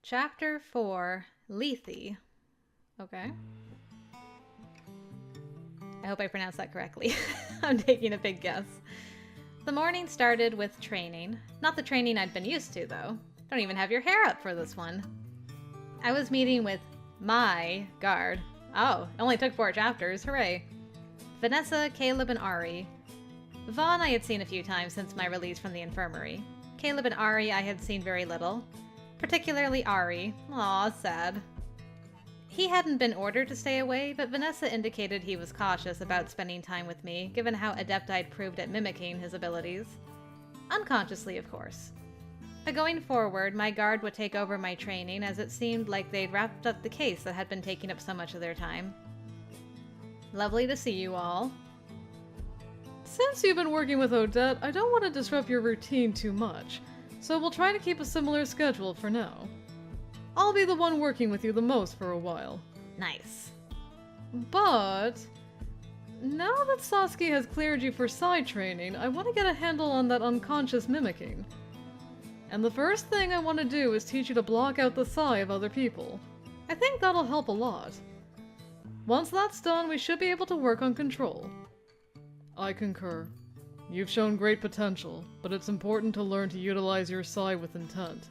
Chapter 4, Lethy. Okay. I hope I pronounced that correctly. I'm taking a big guess. The morning started with training. Not the training I'd been used to, though. Don't even have your hair up for this one. I was meeting with my guard. Oh, it only took 4 chapters. Hooray. Vanessa, Caleb, and Ari. Vaughn I had seen a few times since my release from the infirmary. Caleb and Ari I had seen very little. Particularly Ari. Aw, sad. He hadn't been ordered to stay away, but Vanessa indicated he was cautious about spending time with me, given how adept I'd proved at mimicking his abilities. Unconsciously, of course. But going forward, my guard would take over my training, as it seemed like they'd wrapped up the case that had been taking up so much of their time. Lovely to see you all. Since you've been working with Odette, I don't want to disrupt your routine too much, so we'll try to keep a similar schedule for now. I'll be the one working with you the most for a while. Nice. But now that Sasuke has cleared you for Psy training, I want to get a handle on that unconscious mimicking. And the first thing I want to do is teach you to block out the Psy of other people. I think that'll help a lot. Once that's done, we should be able to work on control. I concur. You've shown great potential, but it's important to learn to utilize your Psy with intent.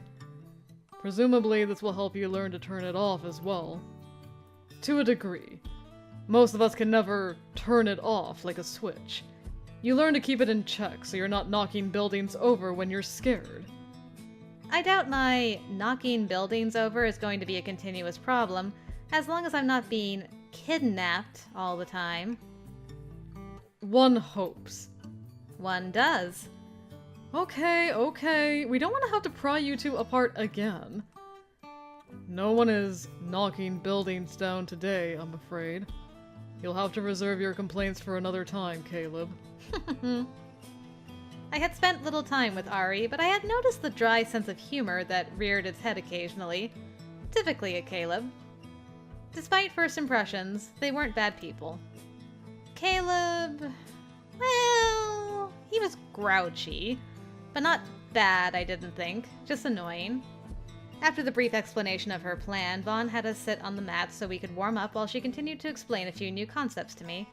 Presumably, this will help you learn to turn it off as well. To a degree. Most of us can never turn it off like a switch. You learn to keep it in check so you're not knocking buildings over when you're scared. I doubt my knocking buildings over is going to be a continuous problem, as long as I'm not being kidnapped all the time. One hopes. One does. Okay, we don't want to have to pry you two apart again. No one is knocking buildings down today, I'm afraid. You'll have to reserve your complaints for another time, Caleb. I had spent little time with Ari, but I had noticed the dry sense of humor that reared its head occasionally, typically at Caleb. Despite first impressions, they weren't bad people. Caleb... well... he was grouchy. But not bad, I didn't think. Just annoying. After the brief explanation of her plan, Vaughn had us sit on the mat so we could warm up while she continued to explain a few new concepts to me.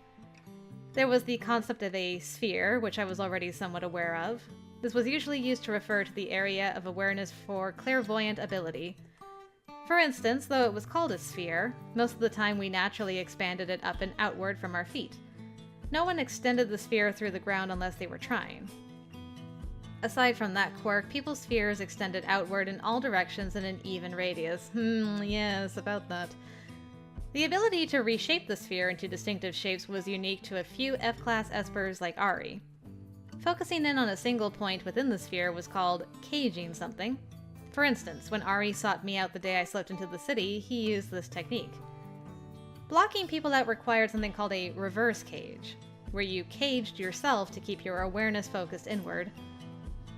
There was the concept of a sphere, which I was already somewhat aware of. This was usually used to refer to the area of awareness for clairvoyant ability. For instance, though it was called a sphere, most of the time we naturally expanded it up and outward from our feet. No one extended the sphere through the ground unless they were trying. Aside from that quirk, people's spheres extended outward in all directions in an even radius. Yes, about that. The ability to reshape the sphere into distinctive shapes was unique to a few F-class Espers like Ari. Focusing in on a single point within the sphere was called caging something. For instance, when Ari sought me out the day I slipped into the city, he used this technique. Blocking people out required something called a reverse cage, where you caged yourself to keep your awareness focused inward.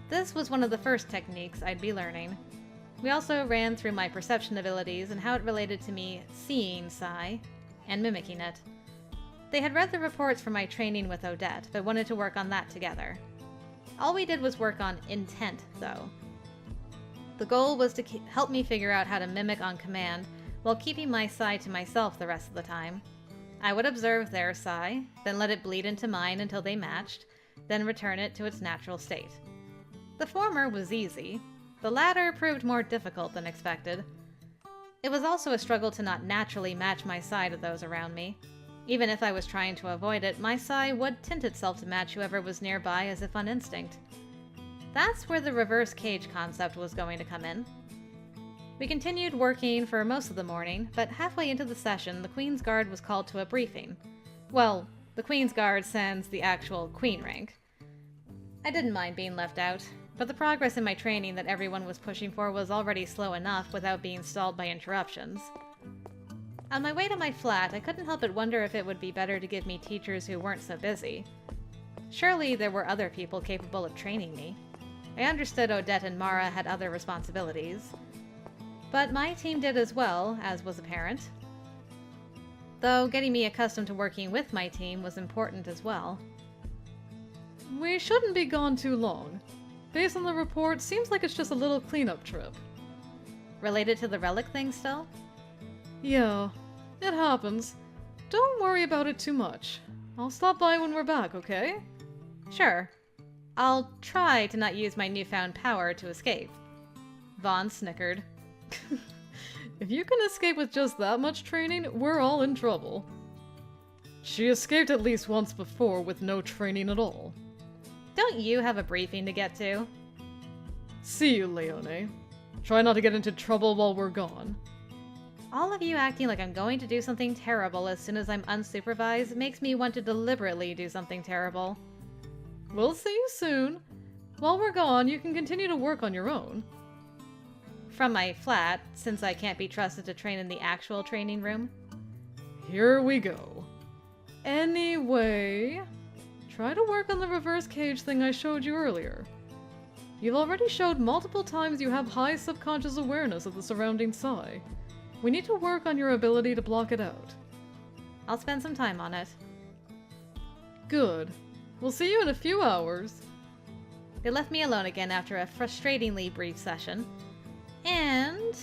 This was one of the first techniques I'd be learning. We also ran through my perception abilities and how it related to me seeing Psy and mimicking it. They had read the reports from my training with Odette, but wanted to work on that together. All we did was work on intent, though. The goal was to help me figure out how to mimic on command, while keeping my Psy to myself the rest of the time. I would observe their Psy, then let it bleed into mine until they matched, then return it to its natural state. The former was easy. The latter proved more difficult than expected. It was also a struggle to not naturally match my Psy to those around me. Even if I was trying to avoid it, my Psy would tint itself to match whoever was nearby as if on instinct. That's where the reverse cage concept was going to come in. We continued working for most of the morning, but halfway into the session, the Queen's Guard was called to a briefing. Well, the Queen's Guard sends the actual Queen rank. I didn't mind being left out, but the progress in my training that everyone was pushing for was already slow enough without being stalled by interruptions. On my way to my flat, I couldn't help but wonder if it would be better to give me teachers who weren't so busy. Surely there were other people capable of training me. I understood Odette and Mara had other responsibilities. But my team did as well, as was apparent. Though getting me accustomed to working with my team was important as well. We shouldn't be gone too long. Based on the report, seems like it's just a little cleanup trip. Related to the relic thing still? Yeah, it happens. Don't worry about it too much. I'll stop by when we're back, okay? Sure. I'll try to not use my newfound power to escape. Vaughn snickered. If you can escape with just that much training, we're all in trouble. She escaped at least once before with no training at all. Don't you have a briefing to get to? See you, Leone. Try not to get into trouble while we're gone. All of you acting like I'm going to do something terrible as soon as I'm unsupervised makes me want to deliberately do something terrible. We'll see you soon. While we're gone, you can continue to work on your own. From my flat, since I can't be trusted to train in the actual training room. Here we go. Anyway, try to work on the reverse cage thing I showed you earlier. You've already showed multiple times you have high subconscious awareness of the surrounding psi. We need to work on your ability to block it out. I'll spend some time on it. Good. We'll see you in a few hours. They left me alone again after a frustratingly brief session. And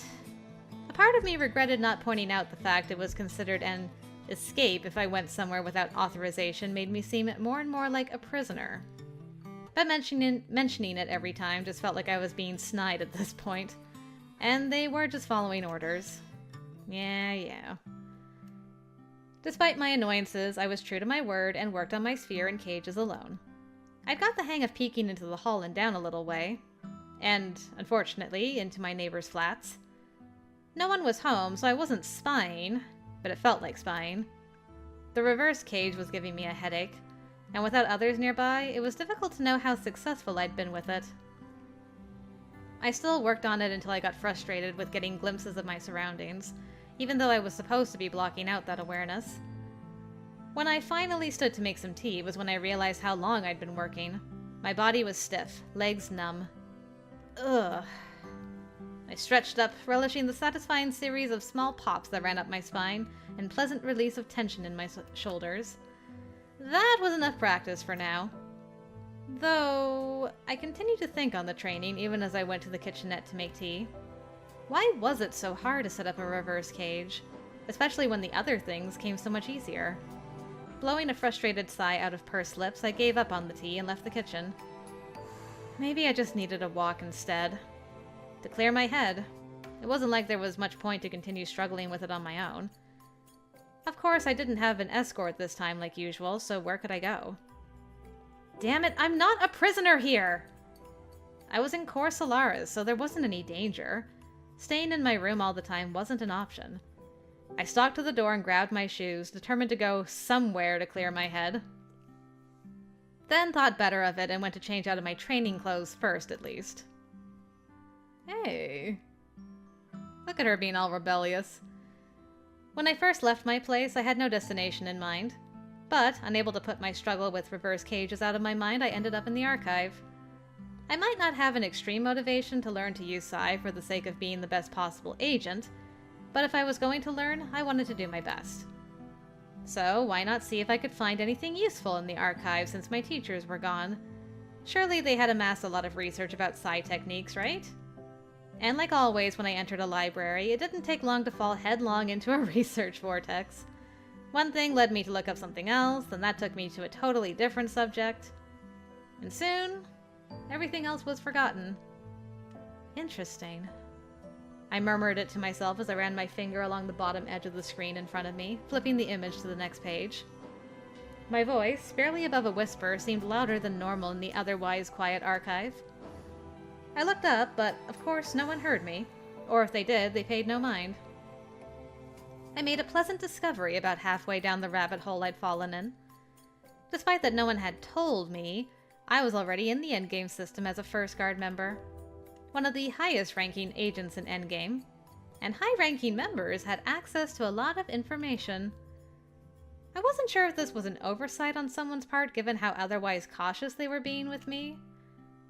a part of me regretted not pointing out the fact it was considered an escape if I went somewhere without authorization made me seem more and more like a prisoner. But mentioning it every time just felt like I was being snide at this point. And they were just following orders. Yeah. Despite my annoyances, I was true to my word and worked on my sphere and cages alone. I'd got the hang of peeking into the hall and down a little way. And, unfortunately, into my neighbors' flats. No one was home, so I wasn't spying, but it felt like spying. The reverse cage was giving me a headache, and without others nearby, it was difficult to know how successful I'd been with it. I still worked on it until I got frustrated with getting glimpses of my surroundings, even though I was supposed to be blocking out that awareness. When I finally stood to make some tea was when I realized how long I'd been working. My body was stiff, legs numb. Ugh. I stretched up, relishing the satisfying series of small pops that ran up my spine and pleasant release of tension in my shoulders. That was enough practice for now. Though, I continued to think on the training even as I went to the kitchenette to make tea. Why was it so hard to set up a reverse cage? Especially when the other things came so much easier. Blowing a frustrated sigh out of pursed lips, I gave up on the tea and left the kitchen. Maybe I just needed a walk instead. To clear my head. It wasn't like there was much point to continue struggling with it on my own. Of course, I didn't have an escort this time like usual, so where could I go? Damn it, I'm not a prisoner here! I was in Core Solaris, so there wasn't any danger. Staying in my room all the time wasn't an option. I stalked to the door and grabbed my shoes, determined to go somewhere to clear my head. Then thought better of it and went to change out of my training clothes first, at least. Hey. Look at her being all rebellious. When I first left my place, I had no destination in mind. But, unable to put my struggle with reverse cages out of my mind, I ended up in the archive. I might not have an extreme motivation to learn to use Psi for the sake of being the best possible agent, but if I was going to learn, I wanted to do my best. So, why not see if I could find anything useful in the archive since my teachers were gone? Surely they had amassed a lot of research about Psi techniques, right? And like always when I entered a library, it didn't take long to fall headlong into a research vortex. One thing led me to look up something else, then that took me to a totally different subject. And soon, everything else was forgotten. Interesting. I murmured it to myself as I ran my finger along the bottom edge of the screen in front of me, flipping the image to the next page. My voice, barely above a whisper, seemed louder than normal in the otherwise quiet archive. I looked up, but of course no one heard me. Or if they did, they paid no mind. I made a pleasant discovery about halfway down the rabbit hole I'd fallen in. Despite that no one had told me, I was already in the Endgame system as a First Guard member. One of the highest-ranking agents in Endgame, and high-ranking members had access to a lot of information. I wasn't sure if this was an oversight on someone's part given how otherwise cautious they were being with me,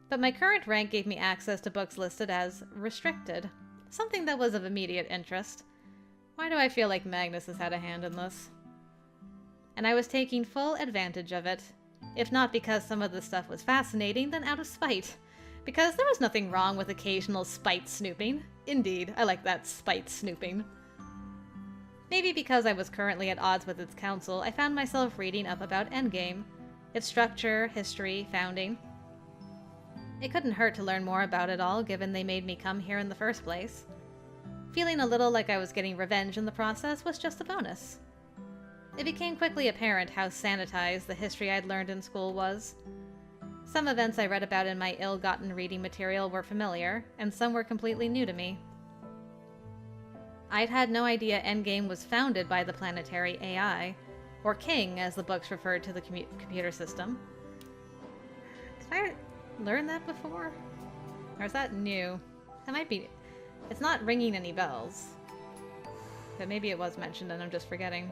but my current rank gave me access to books listed as restricted, something that was of immediate interest. Why do I feel like Magnus has had a hand in this? And I was taking full advantage of it, if not because some of the stuff was fascinating, then out of spite. Because there was nothing wrong with occasional spite snooping. Indeed, I like that, spite snooping. Maybe because I was currently at odds with its council, I found myself reading up about Endgame, its structure, history, founding. It couldn't hurt to learn more about it all, given they made me come here in the first place. Feeling a little like I was getting revenge in the process was just a bonus. It became quickly apparent how sanitized the history I'd learned in school was. Some events I read about in my ill-gotten reading material were familiar, and some were completely new to me. I'd had no idea Endgame was founded by the planetary AI, or King as the books referred to the computer system. Did I learn that before? Or is that new? That might be... It's not ringing any bells. But maybe it was mentioned and I'm just forgetting.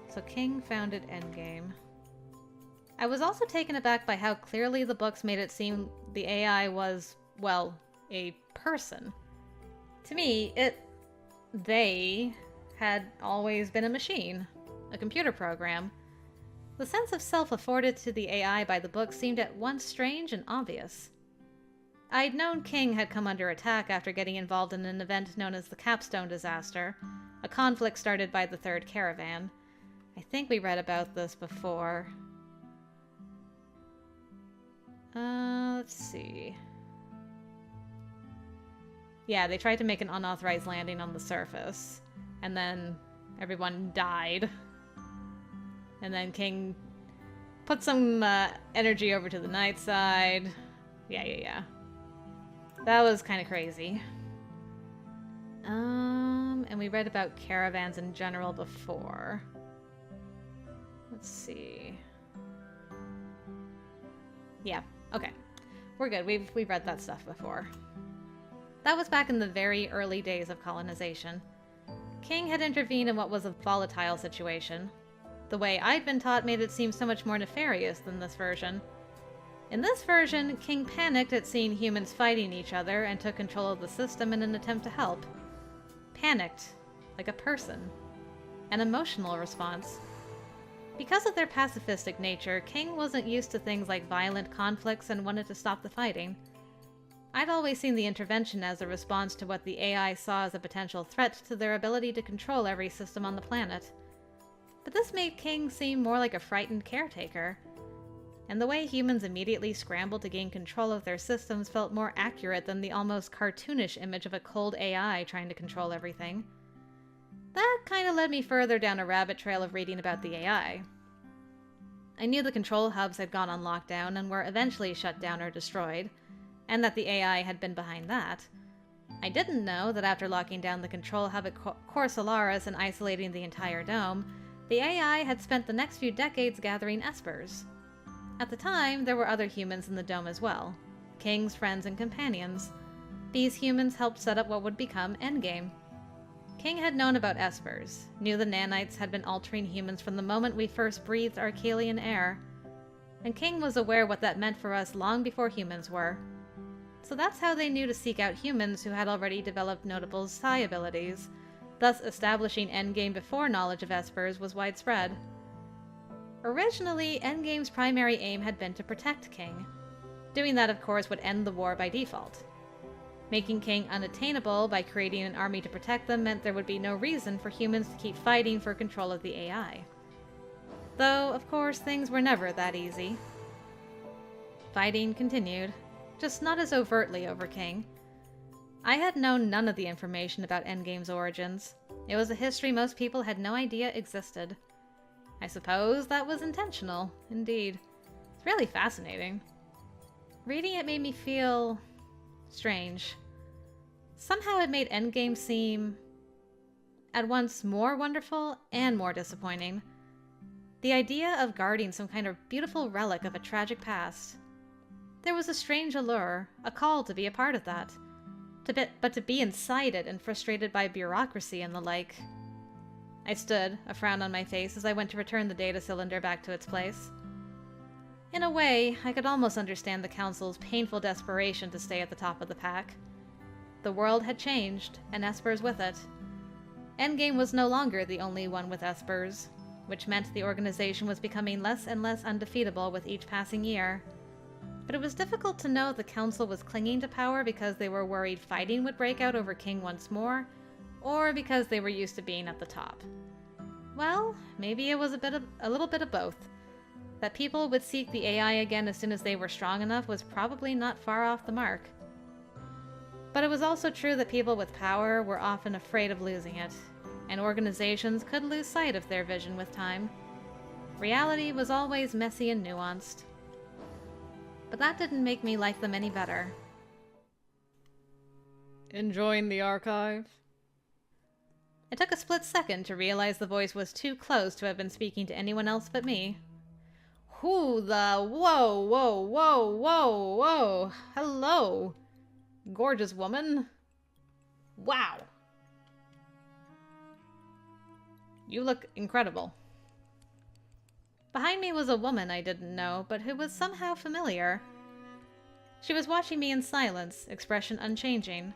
So King founded Endgame. I was also taken aback by how clearly the books made it seem the AI was, well, a person. To me, they had always been a machine, a computer program. The sense of self afforded to the AI by the book seemed at once strange and obvious. I'd known King had come under attack after getting involved in an event known as the Capstone Disaster, a conflict started by the Third Caravan. I think we read about this before. Let's see. Yeah, they tried to make an unauthorized landing on the surface, and then everyone died. And then King put some energy over to the night side. Yeah. That was kind of crazy. And we read about caravans in general before. Let's see. Yeah, okay. We're good. We've read that stuff before. That was back in the very early days of colonization. King had intervened in what was a volatile situation. The way I'd been taught made it seem so much more nefarious than this version. In this version, King panicked at seeing humans fighting each other and took control of the system in an attempt to help. Panicked, like a person. An emotional response. Because of their pacifistic nature, King wasn't used to things like violent conflicts and wanted to stop the fighting. I'd always seen the intervention as a response to what the AI saw as a potential threat to their ability to control every system on the planet. But this made King seem more like a frightened caretaker. And the way humans immediately scrambled to gain control of their systems felt more accurate than the almost cartoonish image of a cold AI trying to control everything. That kind of led me further down a rabbit trail of reading about the AI. I knew the control hubs had gone on lockdown and were eventually shut down or destroyed, and that the AI had been behind that. I didn't know that after locking down the control hub at Core Solaris and isolating the entire dome, the AI had spent the next few decades gathering Espers. At the time, there were other humans in the dome as well. King's friends and companions. These humans helped set up what would become Endgame. King had known about Espers, knew the nanites had been altering humans from the moment we first breathed Arcalian air, and King was aware what that meant for us long before humans were. So that's how they knew to seek out humans who had already developed notable psi abilities, thus establishing Endgame before knowledge of Espers was widespread. Originally, Endgame's primary aim had been to protect King. Doing that, of course, would end the war by default. Making King unattainable by creating an army to protect them meant there would be no reason for humans to keep fighting for control of the AI. Though, of course, things were never that easy. Fighting continued, just not as overtly over King. I had known none of the information about Endgame's origins. It was a history most people had no idea existed. I suppose that was intentional, indeed. It's really fascinating. Reading it made me feel strange. Somehow it made Endgame seem at once more wonderful and more disappointing. The idea of guarding some kind of beautiful relic of a tragic past. There was a strange allure, a call to be a part of that. But to be inside it and frustrated by bureaucracy and the like. I stood, a frown on my face, as I went to return the data cylinder back to its place. In a way, I could almost understand the Council's painful desperation to stay at the top of the pack. The world had changed, and Espers with it. Endgame was no longer the only one with Espers, which meant the organization was becoming less and less undefeatable with each passing year. But it was difficult to know if the council was clinging to power because they were worried fighting would break out over King once more, or because they were used to being at the top. Well, maybe it was a little bit of both. That people would seek the AI again as soon as they were strong enough was probably not far off the mark. But it was also true that people with power were often afraid of losing it, and organizations could lose sight of their vision with time. Reality was always messy and nuanced. But that didn't make me like them any better. Enjoying the archive? It took a split second to realize the voice was too close to have been speaking to anyone else but me. Who the... Whoa, whoa, whoa, whoa, whoa! Hello! Gorgeous woman. Wow! You look incredible. Behind me was a woman I didn't know, but who was somehow familiar. She was watching me in silence, expression unchanging.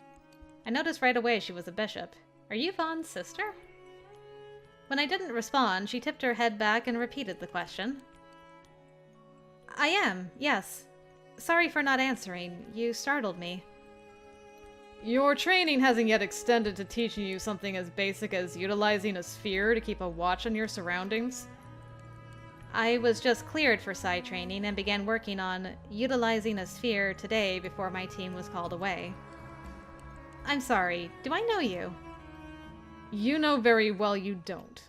I noticed right away she was a bishop. Are you Vaughn's sister? When I didn't respond, she tipped her head back and repeated the question. I am, yes. Sorry for not answering. You startled me. Your training hasn't yet extended to teaching you something as basic as utilizing a sphere to keep a watch on your surroundings? I was just cleared for Psi training and began working on utilizing a sphere today before my team was called away. I'm sorry, do I know you? You know very well you don't.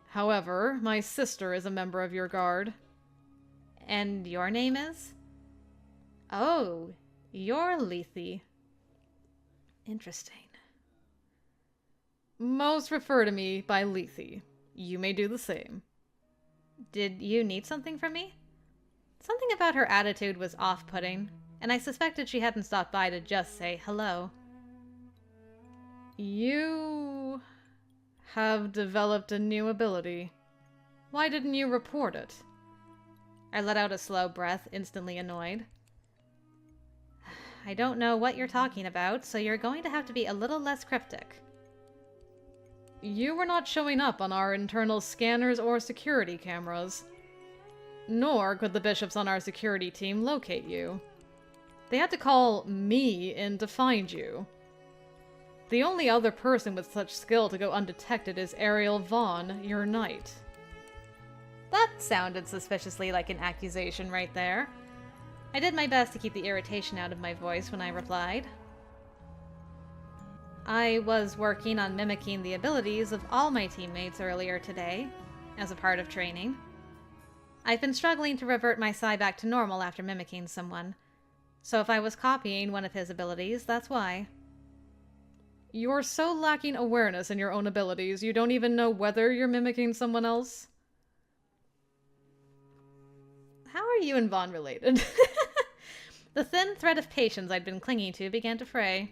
However, my sister is a member of your guard. And your name is? Oh, you're Lethy. Interesting. Most refer to me by Lethy. You may do the same. Did you need something from me? Something about her attitude was off-putting, and I suspected she hadn't stopped by to just say hello. You have developed a new ability. Why didn't you report it? I let out a slow breath, instantly annoyed. I don't know what you're talking about, so you're going to have to be a little less cryptic. You were not showing up on our internal scanners or security cameras. Nor could the bishops on our security team locate you. They had to call me in to find you. The only other person with such skill to go undetected is Ariel Vaughn, your knight. That sounded suspiciously like an accusation right there. I did my best to keep the irritation out of my voice when I replied. I was working on mimicking the abilities of all my teammates earlier today, as a part of training. I've been struggling to revert my psi back to normal after mimicking someone, so if I was copying one of his abilities, that's why. You're so lacking awareness in your own abilities, you don't even know whether you're mimicking someone else? How are you and Vaughn related? The thin thread of patience I'd been clinging to began to fray.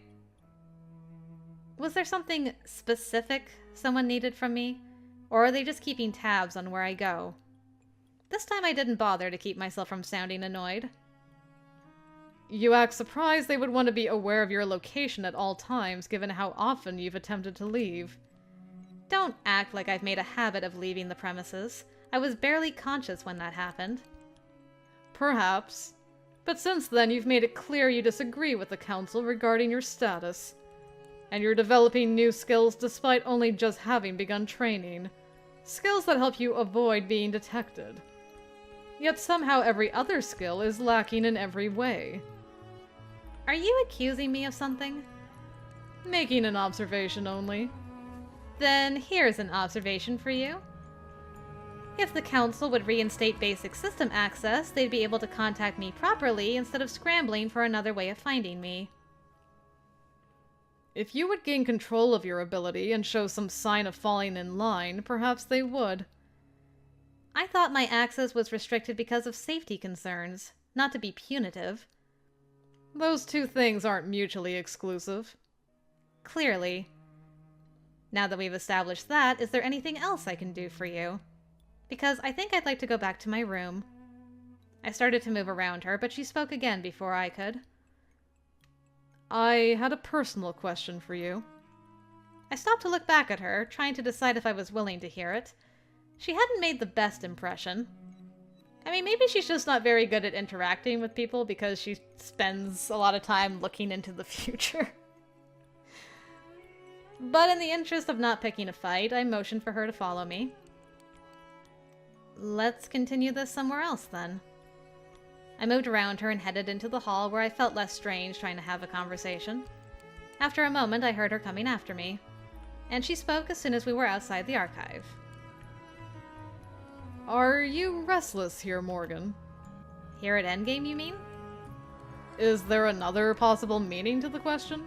Was there something specific someone needed from me? Or are they just keeping tabs on where I go? This time I didn't bother to keep myself from sounding annoyed. You act surprised they would want to be aware of your location at all times, given how often you've attempted to leave. Don't act like I've made a habit of leaving the premises. I was barely conscious when that happened. Perhaps. But since then, you've made it clear you disagree with the Council regarding your status. And you're developing new skills despite only just having begun training. Skills that help you avoid being detected. Yet somehow every other skill is lacking in every way. Are you accusing me of something? Making an observation only. Then here's an observation for you. If the Council would reinstate basic system access, they'd be able to contact me properly instead of scrambling for another way of finding me. If you would gain control of your ability and show some sign of falling in line, perhaps they would. I thought my access was restricted because of safety concerns, not to be punitive. Those two things aren't mutually exclusive. Clearly. Now that we've established that, is there anything else I can do for you? Because I think I'd like to go back to my room. I started to move around her, but she spoke again before I could. I had a personal question for you. I stopped to look back at her, trying to decide if I was willing to hear it. She hadn't made the best impression. I mean, maybe she's just not very good at interacting with people because she spends a lot of time looking into the future. But in the interest of not picking a fight, I motioned for her to follow me. Let's continue this somewhere else, then. I moved around her and headed into the hall where I felt less strange trying to have a conversation. After a moment, I heard her coming after me, and she spoke as soon as we were outside the archive. Are you restless here, Morgan? Here at Endgame, you mean? Is there another possible meaning to the question?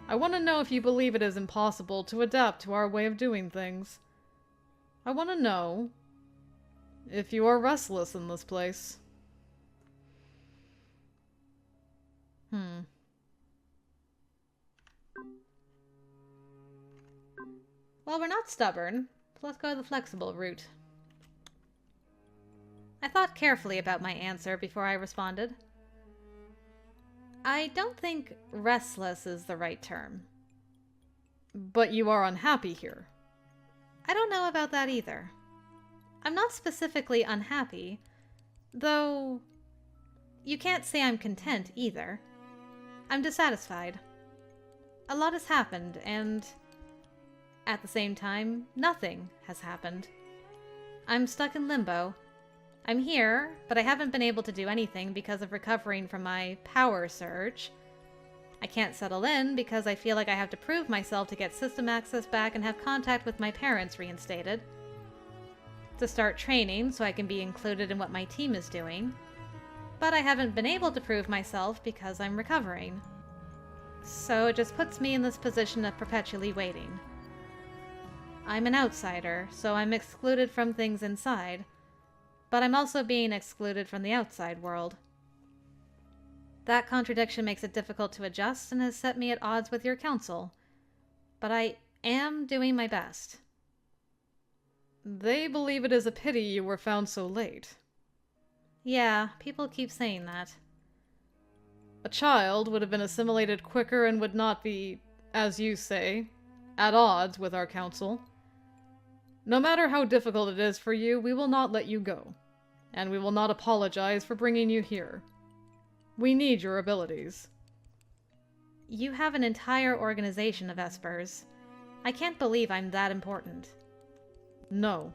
I want to know if you believe it is impossible to adapt to our way of doing things. I want to know if you are restless in this place. Well, we're not stubborn, so let's go the flexible route. I thought carefully about my answer before I responded. I don't think restless is the right term. But you are unhappy here. I don't know about that either. I'm not specifically unhappy, though you can't say I'm content either. I'm dissatisfied. A lot has happened, and at the same time, nothing has happened. I'm stuck in limbo. I'm here, but I haven't been able to do anything because of recovering from my power surge. I can't settle in because I feel like I have to prove myself to get system access back and have contact with my parents reinstated. To start training so I can be included in what my team is doing. But I haven't been able to prove myself because I'm recovering. So it just puts me in this position of perpetually waiting. I'm an outsider, so I'm excluded from things inside. But I'm also being excluded from the outside world. That contradiction makes it difficult to adjust and has set me at odds with your council. But I am doing my best. They believe it is a pity you were found so late. Yeah, people keep saying that. A child would have been assimilated quicker and would not be, as you say, at odds with our council. No matter how difficult it is for you, we will not let you go. And we will not apologize for bringing you here. We need your abilities. You have an entire organization of Espers. I can't believe I'm that important. No.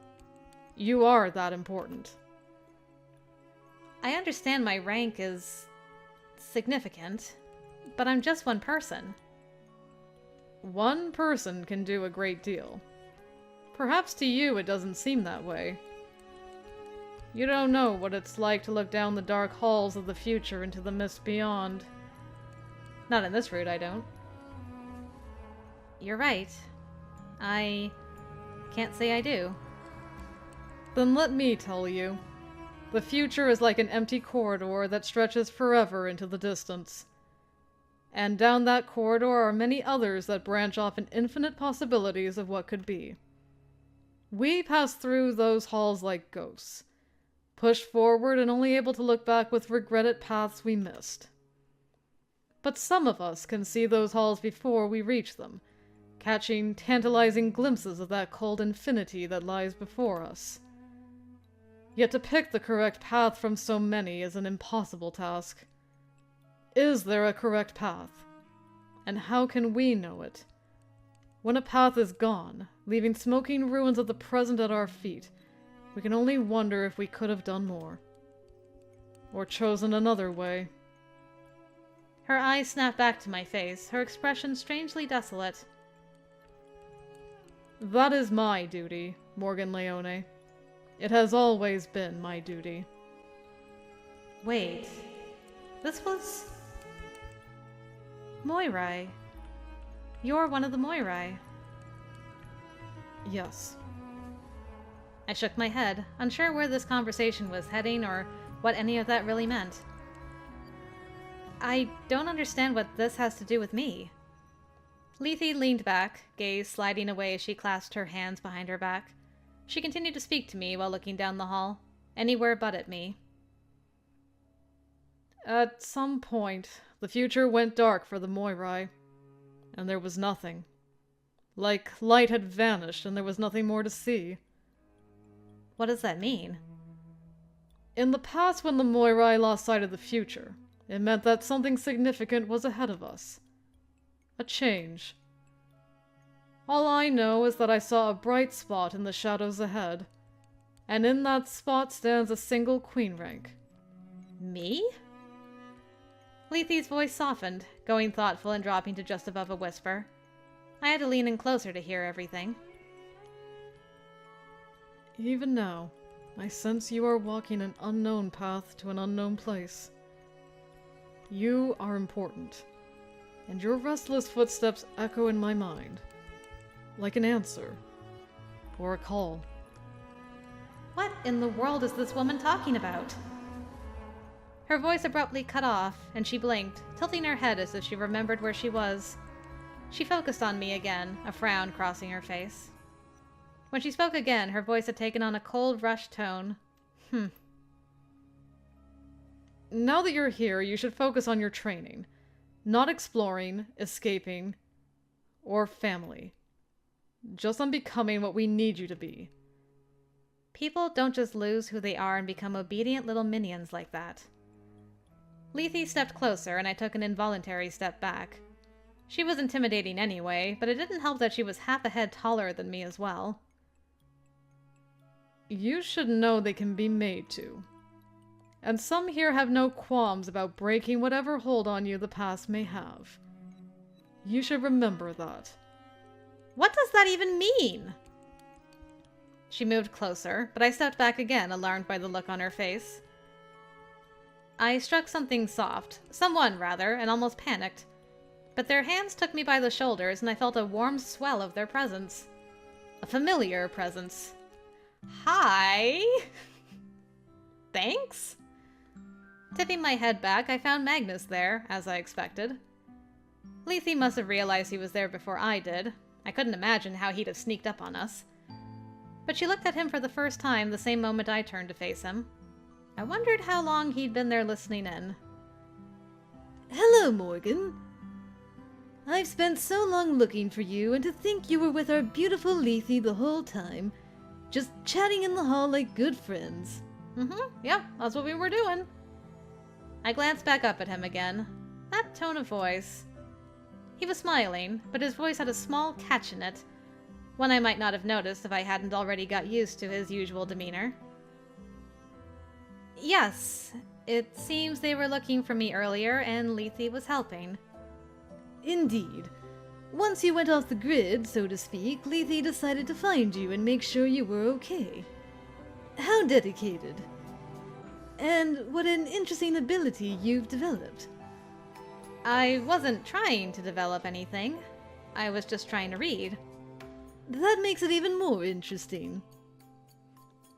You are that important. I understand my rank is significant, but I'm just one person. One person can do a great deal. Perhaps to you it doesn't seem that way. You don't know what it's like to look down the dark halls of the future into the mist beyond. Not in this route, I don't. You're right. I can't say I do. Then let me tell you. The future is like an empty corridor that stretches forever into the distance. And down that corridor are many others that branch off in infinite possibilities of what could be. We pass through those halls like ghosts, pushed forward and only able to look back with regret at paths we missed. But some of us can see those halls before we reach them, catching tantalizing glimpses of that cold infinity that lies before us. Yet to pick the correct path from so many is an impossible task. Is there a correct path? And how can we know it? When a path is gone, leaving smoking ruins of the present at our feet, we can only wonder if we could have done more. Or chosen another way. Her eyes snapped back to my face, her expression strangely desolate. That is my duty, Morgan Leone. It has always been my duty. Wait. This was... Moirai. You're one of the Moirai. Yes. I shook my head, unsure where this conversation was heading or what any of that really meant. I don't understand what this has to do with me. Lethy leaned back, gaze sliding away as she clasped her hands behind her back. She continued to speak to me while looking down the hall, anywhere but at me. At some point, the future went dark for the Moirai, and there was nothing. Like light had vanished and there was nothing more to see. What does that mean? In the past, when the Moirai lost sight of the future, it meant that something significant was ahead of us. A change. All I know is that I saw a bright spot in the shadows ahead, and in that spot stands a single queen rank. Me? Lethy's voice softened, going thoughtful and dropping to just above a whisper. I had to lean in closer to hear everything. Even now, I sense you are walking an unknown path to an unknown place. You are important, and your restless footsteps echo in my mind, like an answer, or a call. What in the world is this woman talking about? Her voice abruptly cut off, and she blinked, tilting her head as if she remembered where she was. She focused on me again, a frown crossing her face. When she spoke again, her voice had taken on a cold, rushed tone. Now that you're here, you should focus on your training. Not exploring, escaping, or family. Just on becoming what we need you to be. People don't just lose who they are and become obedient little minions like that. Lethy stepped closer, and I took an involuntary step back. She was intimidating anyway, but it didn't help that she was half a head taller than me as well. You should know they can be made to. And some here have no qualms about breaking whatever hold on you the past may have. You should remember that. What does that even mean? She moved closer, but I stepped back again, alarmed by the look on her face. I struck something soft, someone rather, and almost panicked. But their hands took me by the shoulders, and I felt a warm swell of their presence. A familiar presence. Hi! Thanks? Tipping my head back, I found Magnus there, as I expected. Lethy must have realized he was there before I did. I couldn't imagine how he'd have sneaked up on us. But she looked at him for the first time the same moment I turned to face him. I wondered how long he'd been there listening in. Hello, Morgan. I've spent so long looking for you, and to think you were with our beautiful Lethy the whole time, just chatting in the hall like good friends. Yeah, that's what we were doing. I glanced back up at him again. That tone of voice. He was smiling, but his voice had a small catch in it, one I might not have noticed if I hadn't already got used to his usual demeanor. Yes, it seems they were looking for me earlier, and Lethy was helping. Indeed. Once you went off the grid, so to speak, Lethy decided to find you and make sure you were okay. How dedicated. And what an interesting ability you've developed. I wasn't trying to develop anything. I was just trying to read. That makes it even more interesting.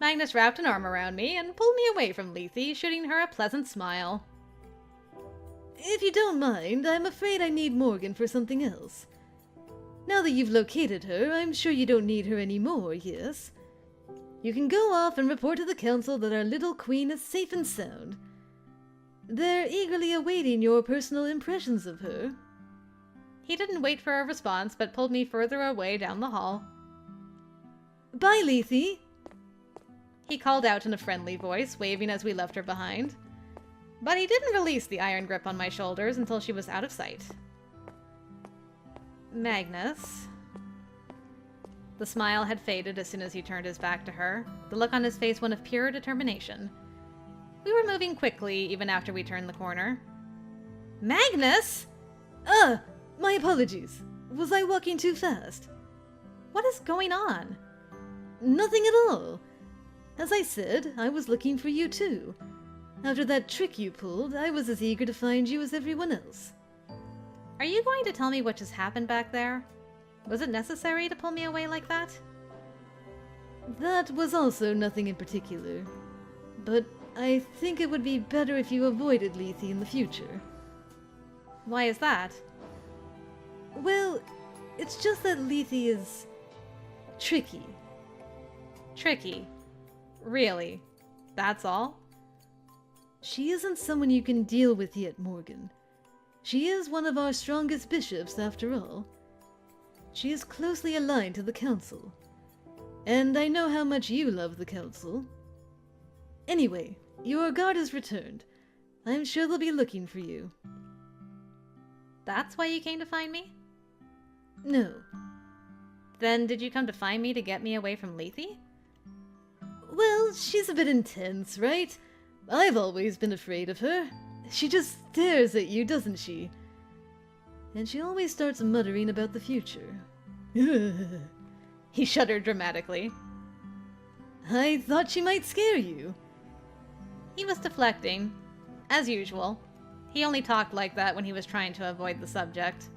Magnus wrapped an arm around me and pulled me away from Lethy, shooting her a pleasant smile. If you don't mind, I'm afraid I need Morgan for something else. Now that you've located her, I'm sure you don't need her anymore, yes? You can go off and report to the council that our little queen is safe and sound. They're eagerly awaiting your personal impressions of her. He didn't wait for a response, but pulled me further away down the hall. Bye, Lethy! He called out in a friendly voice, waving as we left her behind. But he didn't release the iron grip on my shoulders until she was out of sight. Magnus. The smile had faded as soon as he turned his back to her, the look on his face one of pure determination. We were moving quickly, even after we turned the corner. Magnus! My apologies. Was I walking too fast? What is going on? Nothing at all. As I said, I was looking for you too. After that trick you pulled, I was as eager to find you as everyone else. Are you going to tell me what just happened back there? Was it necessary to pull me away like that? That was also nothing in particular. But I think it would be better if you avoided Lethy in the future. Why is that? Well, it's just that Lethy is tricky. Tricky? Really? That's all? She isn't someone you can deal with yet, Morgan. She is one of our strongest bishops, after all. She is closely aligned to the council. And I know how much you love the council. Anyway, Your guard has returned. I'm sure they'll be looking for you. That's why you came to find me? No. Then did you come to find me to get me away from Lethy? Well, she's a bit intense, right? I've always been afraid of her. She just stares at you, doesn't she? And she always starts muttering about the future. He shuddered dramatically. I thought she might scare you. He was deflecting, as usual. He only talked like that when he was trying to avoid the subject.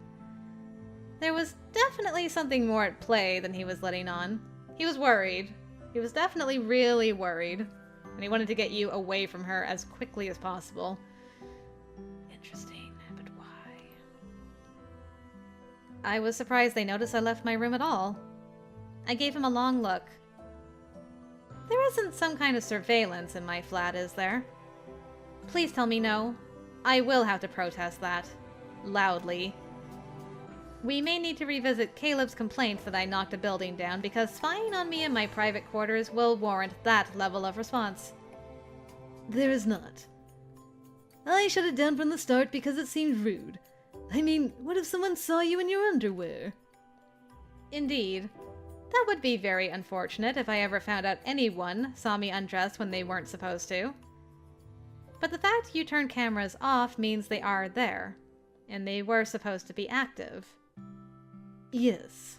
There was definitely something more at play than he was letting on. He was worried. He was definitely really worried. And he wanted to get you away from her as quickly as possible. Interesting, but why? I was surprised they noticed I left my room at all. I gave him a long look. There isn't some kind of surveillance in my flat, is there? Please tell me no. I will have to protest that. Loudly. We may need to revisit Caleb's complaints that I knocked a building down, because spying on me in my private quarters will warrant that level of response. There is not. I shut it down from the start because it seemed rude. I mean, what if someone saw you in your underwear? Indeed. That would be very unfortunate if I ever found out anyone saw me undressed when they weren't supposed to. But the fact you turn cameras off means they are there, and they were supposed to be active. Yes.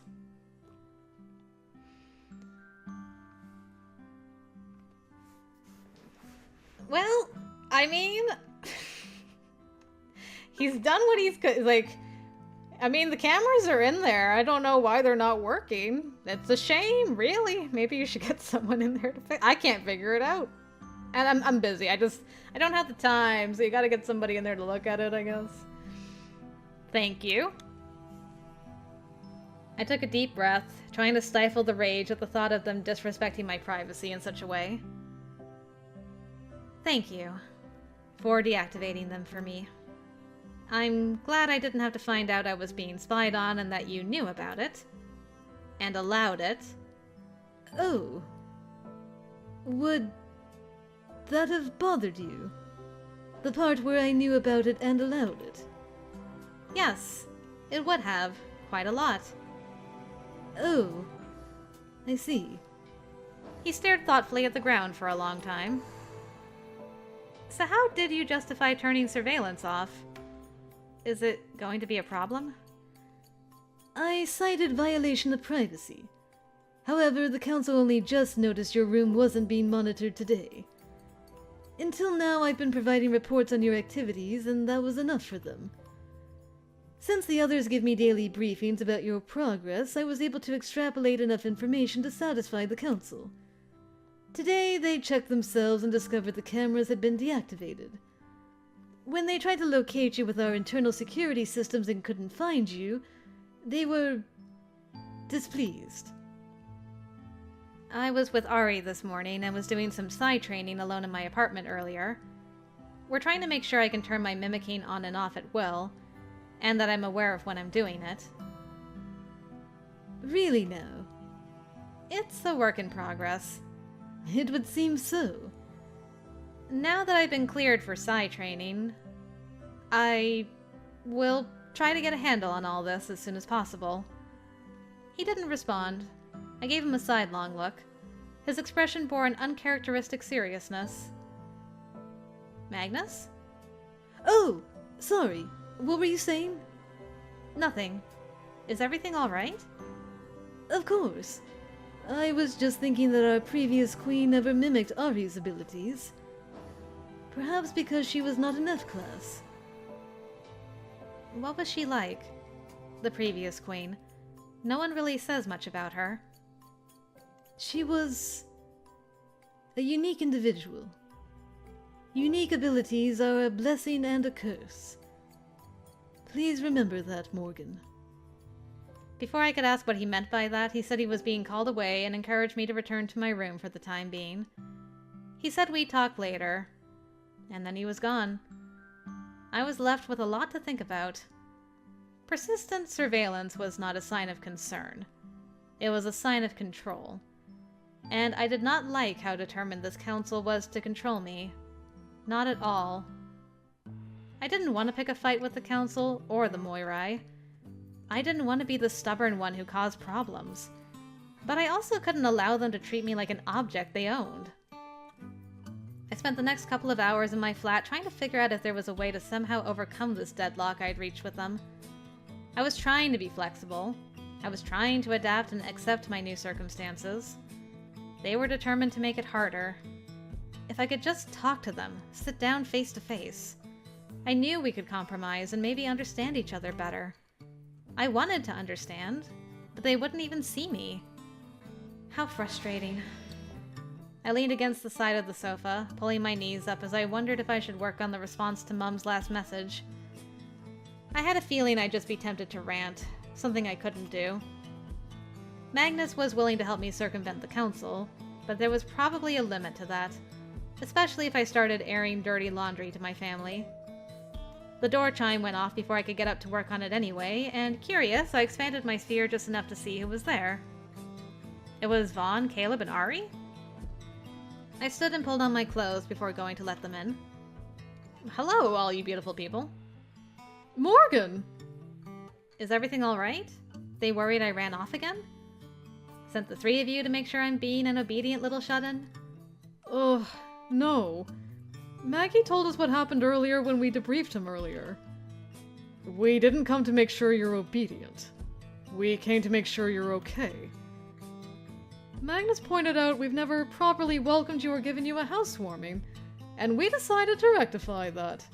Well, I mean, he's done what he's like. I mean, the cameras are in there. I don't know why they're not working. It's a shame, really. Maybe you should get someone in there to fix. I can't figure it out, and I'm busy. I don't have the time, so you got to get somebody in there to look at it, I guess. Thank you. I took a deep breath, trying to stifle the rage at the thought of them disrespecting my privacy in such a way. Thank you for deactivating them for me. I'm glad I didn't have to find out I was being spied on and that you knew about it. And allowed it. Oh. Would that have bothered you? The part where I knew about it and allowed it? Yes, it would have. Quite a lot. Oh. I see. He stared thoughtfully at the ground for a long time. So how did you justify turning surveillance off? Is it going to be a problem? I cited violation of privacy. However, the council only just noticed your room wasn't being monitored today. Until now, I've been providing reports on your activities, and that was enough for them. Since the others give me daily briefings about your progress, I was able to extrapolate enough information to satisfy the council. Today, they checked themselves and discovered the cameras had been deactivated. When they tried to locate you with our internal security systems and couldn't find you, they were displeased. I was with Ari this morning and was doing some psi training alone in my apartment earlier. We're trying to make sure I can turn my mimicking on and off at will, and that I'm aware of when I'm doing it. Really now? It's a work in progress. It would seem so. Now that I've been cleared for psi training, I will try to get a handle on all this as soon as possible. He didn't respond. I gave him a sidelong look. His expression bore an uncharacteristic seriousness. Magnus? Oh, sorry. What were you saying? Nothing. Is everything all right? Of course. I was just thinking that our previous queen never mimicked Ari's abilities. Perhaps because she was not an F-class. What was she like? The previous queen. No one really says much about her. She was a unique individual. Unique abilities are a blessing and a curse. Please remember that, Morgan. Before I could ask what he meant by that, he said he was being called away and encouraged me to return to my room for the time being. He said we'd talk later, and then he was gone. I was left with a lot to think about. Persistent surveillance was not a sign of concern. It was a sign of control. And I did not like how determined this council was to control me, Not at all. I didn't want to pick a fight with the Council or the Moirai. I didn't want to be the stubborn one who caused problems. But I also couldn't allow them to treat me like an object they owned. I spent the next couple of hours in my flat trying to figure out if there was a way to somehow overcome this deadlock I'd reached with them. I was trying to be flexible. I was trying to adapt and accept my new circumstances. They were determined to make it harder. If I could just talk to them, sit down face to face, I knew we could compromise and maybe understand each other better. I wanted to understand, but they wouldn't even see me. How frustrating. I leaned against the side of the sofa, pulling my knees up as I wondered if I should work on the response to Mum's last message. I had a feeling I'd just be tempted to rant, something I couldn't do. Magnus was willing to help me circumvent the Council, but there was probably a limit to that, especially if I started airing dirty laundry to my family. The door chime went off before I could get up to work on it anyway, and curious, I expanded my sphere just enough to see who was there. It was Vaughn, Caleb, and Ari? I stood and pulled on my clothes before going to let them in. Hello, all you beautiful people. Morgan! Is everything alright? They worried I ran off again? Sent the three of you to make sure I'm being an obedient little shut-in? Ugh, no. Maggie told us what happened earlier when we debriefed him earlier. We didn't come to make sure you're obedient. We came to make sure you're okay. Magnus pointed out we've never properly welcomed you or given you a housewarming, and we decided to rectify that.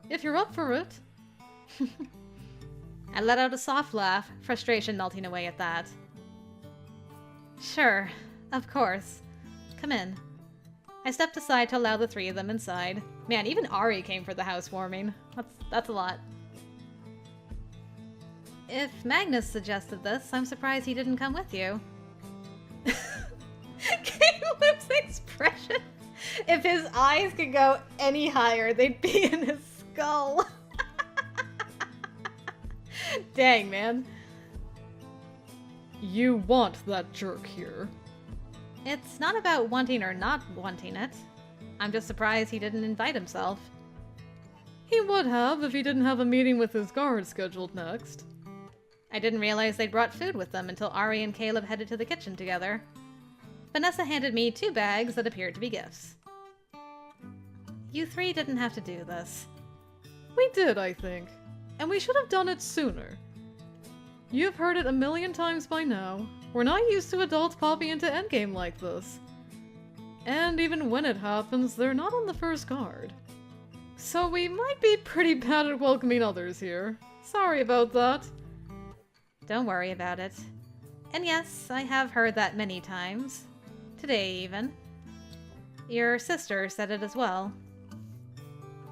If you're up for it. I let out a soft laugh, frustration melting away at that. Sure, of course. Come in. I stepped aside to allow the three of them inside. Man, even Ari came for the housewarming. That's a lot. If Magnus suggested this, I'm surprised he didn't come with you. Caleb's expression! If his eyes could go any higher, they'd be in his skull. Dang, man. You want that jerk here. It's not about wanting or not wanting it. I'm just surprised he didn't invite himself. He would have if he didn't have a meeting with his guard scheduled next. I didn't realize they'd brought food with them until Ari and Caleb headed to the kitchen together. Vanessa handed me 2 bags that appeared to be gifts. You three didn't have to do this. We did, I think. And we should have done it sooner. You've heard it a million times by now. We're not used to adults popping into Endgame like this. And even when it happens, they're not on the first guard. So we might be pretty bad at welcoming others here. Sorry about that. Don't worry about it. And yes, I have heard that many times. Today, even. Your sister said it as well.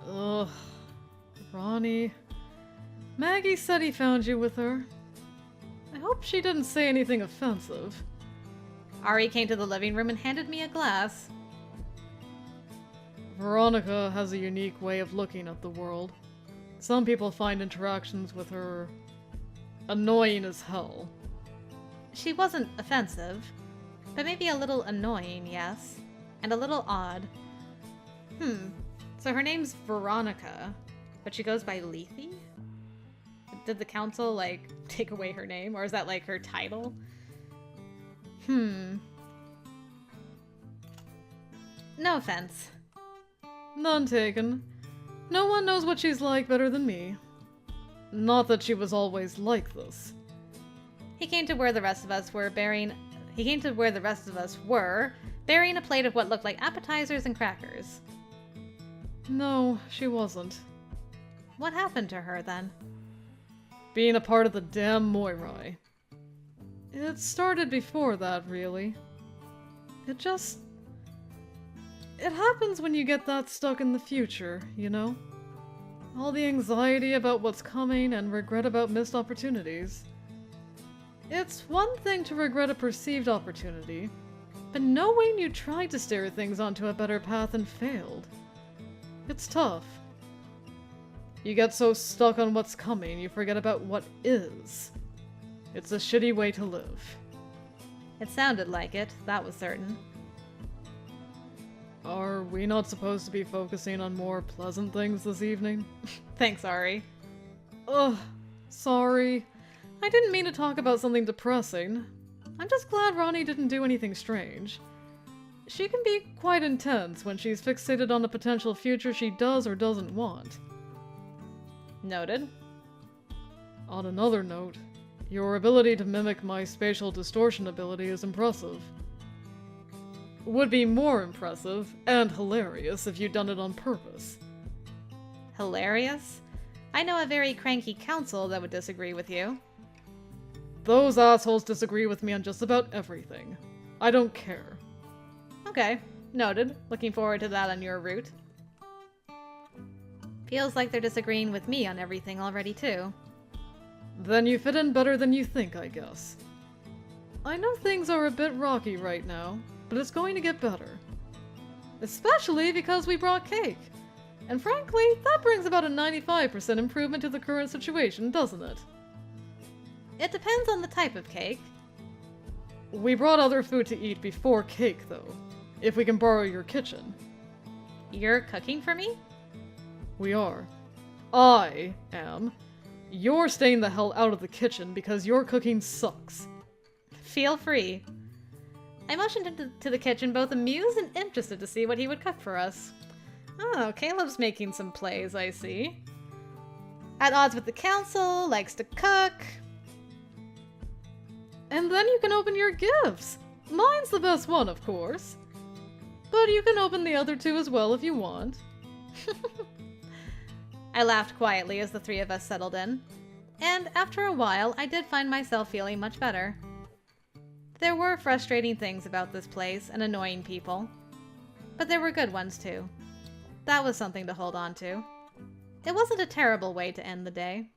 Ugh. Ronnie. Maggie said he found you with her. I hope she didn't say anything offensive. Ari came to the living room and handed me a glass. Veronica has a unique way of looking at the world. Some people find interactions with her annoying as hell. She wasn't offensive, but maybe a little annoying, yes. And a little odd. So her name's Veronica, but she goes by Lethy? Did the council, like, take away her name? Or is that, like, her title? No offense. None taken. No one knows what she's like better than me. Not that she was always like this. He came to where the rest of us were, bearing a plate of what looked like appetizers and crackers. No, she wasn't. What happened to her, then? Being a part of the damn Moirai. It started before that, really. It happens when you get that stuck in the future, you know? All the anxiety about what's coming and regret about missed opportunities. It's one thing to regret a perceived opportunity, but knowing you tried to steer things onto a better path and failed. It's tough. You get so stuck on what's coming, you forget about what is. It's a shitty way to live. It sounded like it, that was certain. Are we not supposed to be focusing on more pleasant things this evening? Thanks, Ari. Ugh, sorry. I didn't mean to talk about something depressing. I'm just glad Ronnie didn't do anything strange. She can be quite intense when she's fixated on a potential future she does or doesn't want. Noted. On another note, your ability to mimic my spatial distortion ability is impressive. Would be more impressive and hilarious if you'd done it on purpose. Hilarious? I know a very cranky council that would disagree with you. Those assholes disagree with me on just about everything. I don't care. Okay, noted. Looking forward to that on your route. Feels like they're disagreeing with me on everything already, too. Then you fit in better than you think, I guess. I know things are a bit rocky right now, but it's going to get better. Especially because we brought cake. And frankly, that brings about a 95% improvement to the current situation, doesn't it? It depends on the type of cake. We brought other food to eat before cake, though. If we can borrow your kitchen. You're cooking for me? We are. I am. You're staying the hell out of the kitchen because your cooking sucks. Feel free. I motioned him to the kitchen, both amused and interested to see what he would cook for us. Oh, Caleb's making some plays, I see. At odds with the council, likes to cook. And then you can open your gifts. Mine's the best one, of course. But you can open the other two as well if you want. I laughed quietly as the three of us settled in. And after a while, I did find myself feeling much better. There were frustrating things about this place and annoying people. But there were good ones too. That was something to hold on to. It wasn't a terrible way to end the day.